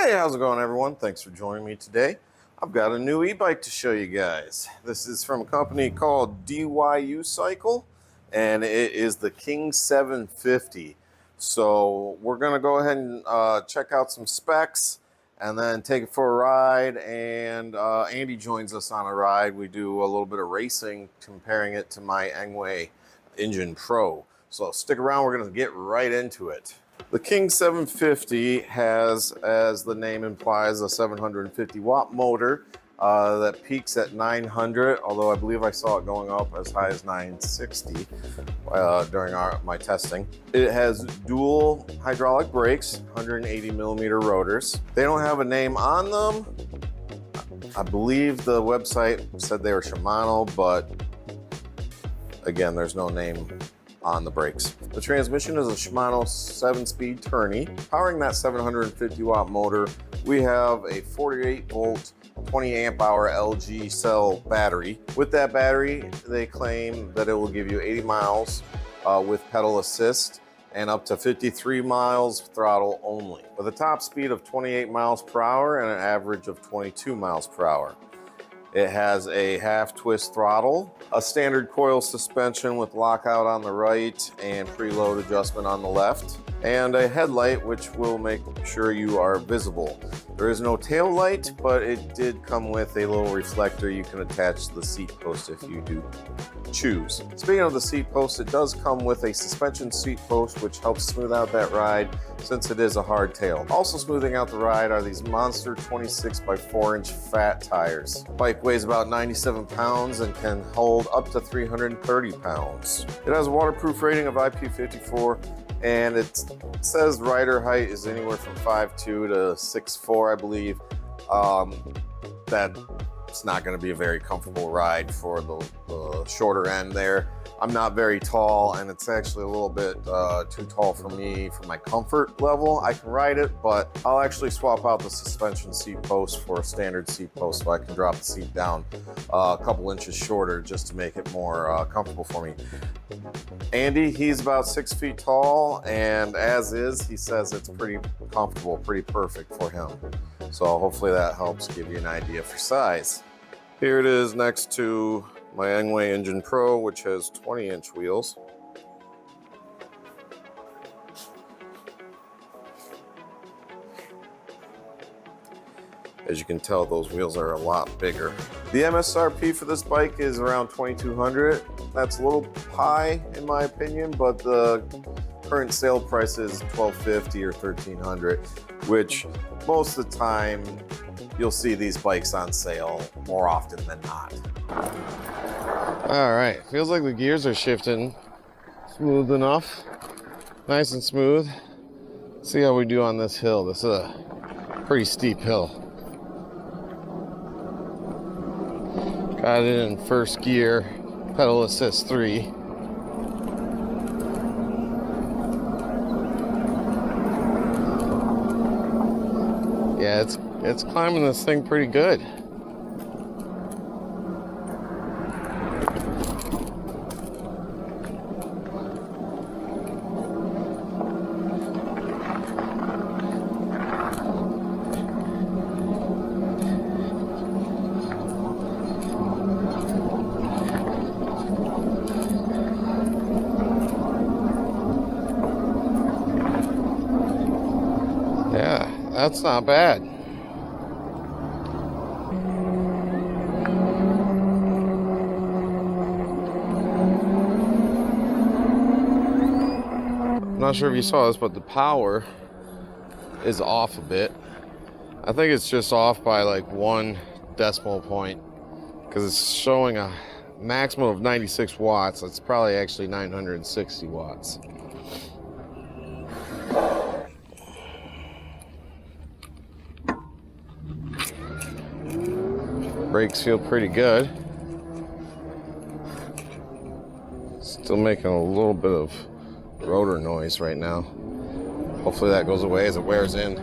Hey, how's it going, everyone? Thanks for joining me today. I've got a new e-bike to show you guys. This is from a company called DYU Cycle, and it is the King 750. So we're going to go ahead and check out some specs and then take it for a ride. And Andy joins us on a ride. We do a little bit of racing, comparing it to my Engway Engine Pro. So stick around, we're going to get right into it. The King 750 has, as the name implies, a 750 watt motor that peaks at 900, although I believe I saw it going up as high as 960 during my testing. It has dual hydraulic brakes, 180 millimeter rotors. They don't have a name on them. I believe the website said they were Shimano, but again, there's no name on the brakes. The transmission is a Shimano 7-speed tourney. Powering that 750 watt motor, we have a 48 volt, 20 amp hour LG cell battery. With that battery, they claim that it will give you 80 miles with pedal assist and up to 53 miles throttle only, with a top speed of 28 miles per hour and an average of 22 miles per hour. It has a half twist throttle, a standard coil suspension with lockout on the right and preload adjustment on the left, and a headlight which will make sure you are visible. There is no tail light, but it did come with a little reflector you can attach to the seat post if you do choose. Speaking of the seat post, it does come with a suspension seat post which helps smooth out that ride since it is a hard tail. Also smoothing out the ride are these monster 26 by 4 inch fat tires. Bike weighs about 97 pounds and can hold up to 330 pounds. It has a waterproof rating of IP54, and it says rider height is anywhere from 5'2" to 6'4", I believe. That's not going to be a very comfortable ride for the shorter end there. I'm not very tall, and it's actually a little bit too tall for me for my comfort level. I can ride it, but I'll actually swap out the suspension seat post for a standard seat post so I can drop the seat down a couple inches shorter just to make it more comfortable for me. Andy, he's about 6 feet tall, and as is, he says it's pretty comfortable, pretty perfect for him. So hopefully that helps give you an idea for size. Here it is next to my Engway Engine Pro, which has 20-inch wheels. As you can tell, those wheels are a lot bigger. The MSRP for this bike is around $2,200. That's a little high in my opinion, but the current sale price is $1,250 or $1,300, which most of the time you'll see these bikes on sale more often than not. All right, feels like the gears are shifting smooth enough, nice and smooth. Let's see how we do on this hill. This is a pretty steep hill. Got it in first gear, pedal assist 3. Yeah, it's climbing this thing pretty good. Yeah, that's not bad. I'm not sure if you saw this, but the power is off a bit. I think it's just off by like 1 decimal point because it's showing a maximum of 96 watts. It's probably actually 960 watts. Brakes feel pretty good. Still making a little bit of rotor noise right now. Hopefully that goes away as it wears in.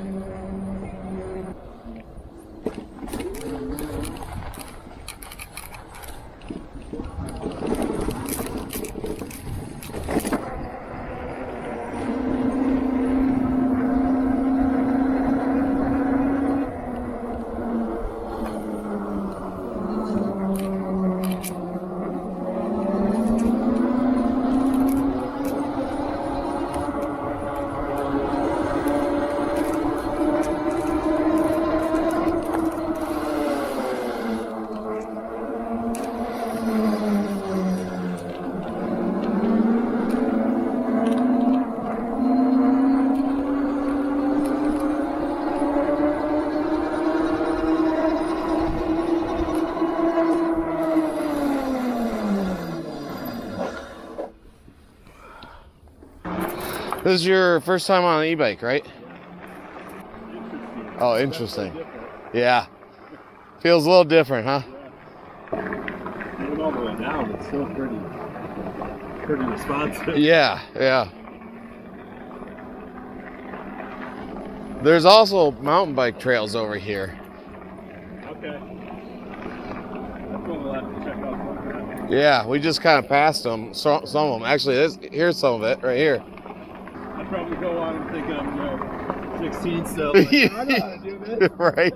This is your first time on an e-bike, right? Interesting. Oh, interesting. Yeah. Feels a little different, huh? Yeah. Even all the way down, it's still pretty responsive. Yeah, yeah. There's also mountain bike trails over here. Okay. That's one we'll have to check out sometime. Yeah, we just kind of passed them. Some of them. Actually, here's some of it right here. I'd probably go on and think I'm 16 still. Like, I know how to do this. Right.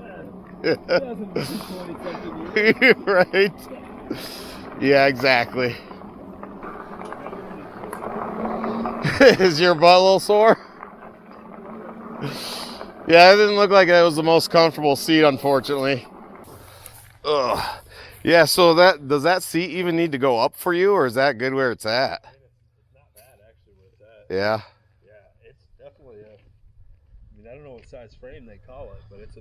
It hasn't been 20-something years. Right. Yeah, exactly. Is your butt a little sore? Yeah, it didn't look like it was the most comfortable seat, unfortunately. Ugh. Yeah, so does that seat even need to go up for you, or is that good where it's at? It's not bad actually where it's at. Yeah. Yeah, it's definitely I don't know what size frame they call it, but it's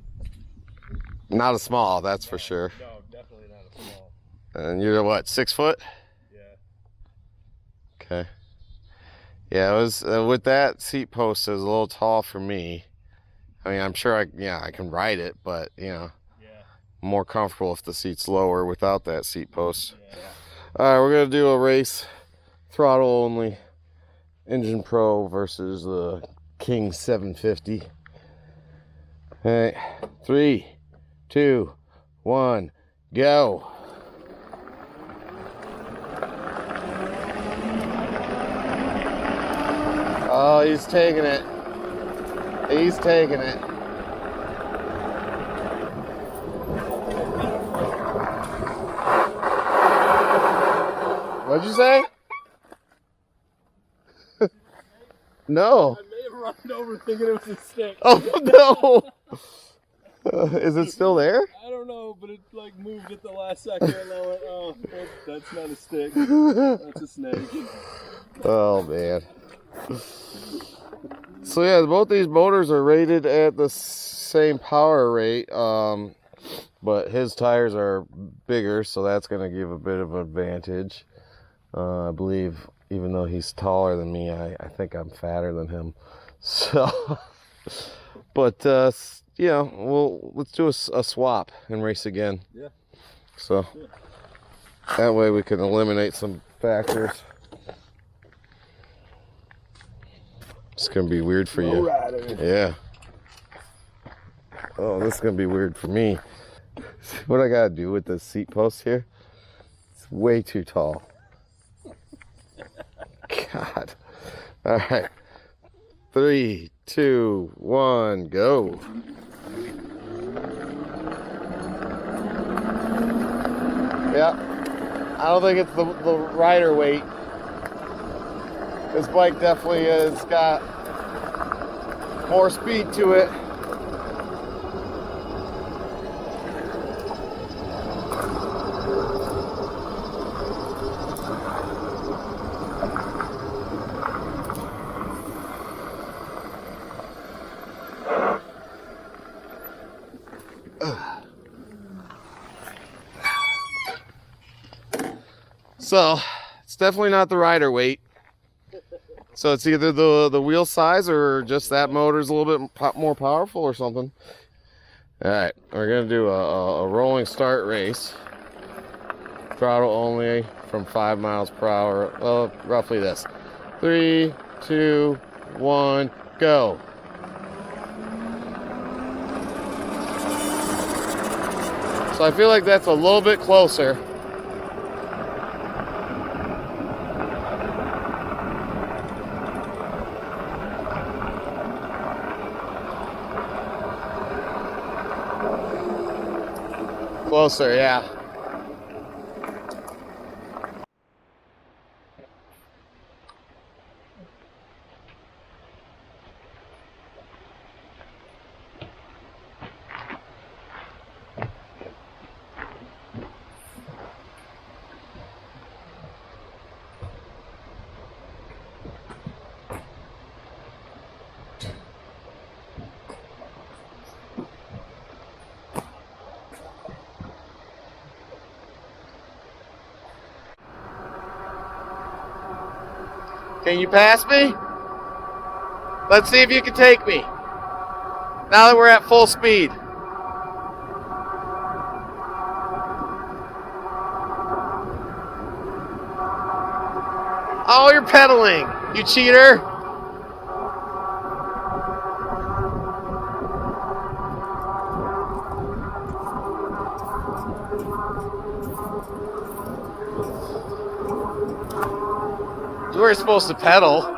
Not a small, that's for sure. No, definitely not a small. And you're what, 6 foot? Yeah. Okay. Yeah, it was with that seat post. It was a little tall for me. I mean, I'm sure I can ride it, but Yeah. more comfortable if the seat's lower without that seat post. Yeah. All right, we're gonna do a race, throttle only, Engine Pro versus the King 750. All right, 3, 2, 1, go. Oh, he's taking it. He's taking it. What'd you say? No. I may have run over thinking it was a stick. Oh no. Is it still there? I don't know, but it like moved at the last second, and I went, "Oh, that's not a stick. That's a snake." Oh man. So yeah, both these motors are rated at the same power rate, but his tires are bigger, so that's going to give a bit of an advantage. I believe, even though he's taller than me, I think I'm fatter than him. So, but yeah, let's do a swap and race again. Yeah. So that way we can eliminate some factors. It's gonna be weird for you. Yeah. Oh, this is gonna be weird for me. What I gotta do with this seat post here? It's way too tall. God. All right. 3, 2, 1, go. Yeah. I don't think it's the rider weight. This bike definitely has got more speed to it. So it's definitely not the rider weight. So it's either the wheel size or just that motor's a little bit more powerful or something. All right, we're gonna do a rolling start race. Throttle only from 5 miles per hour. Well, roughly this. 3, 2, 1, go. So I feel like that's a little bit closer. Closer, yeah. Can you pass me? Let's see if you can take me. Now that we're at full speed. Oh, you're pedaling, you cheater. You were supposed to pedal.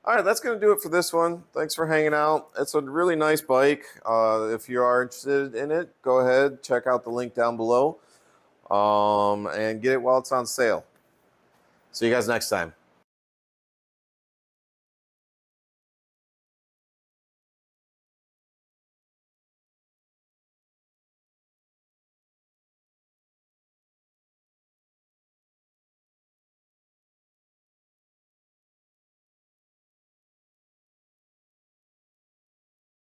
All right, that's going to do it for this one. Thanks for hanging out. It's a really nice bike. If you are interested in it, go ahead, check out the link down below, and get it while it's on sale. See you guys next time.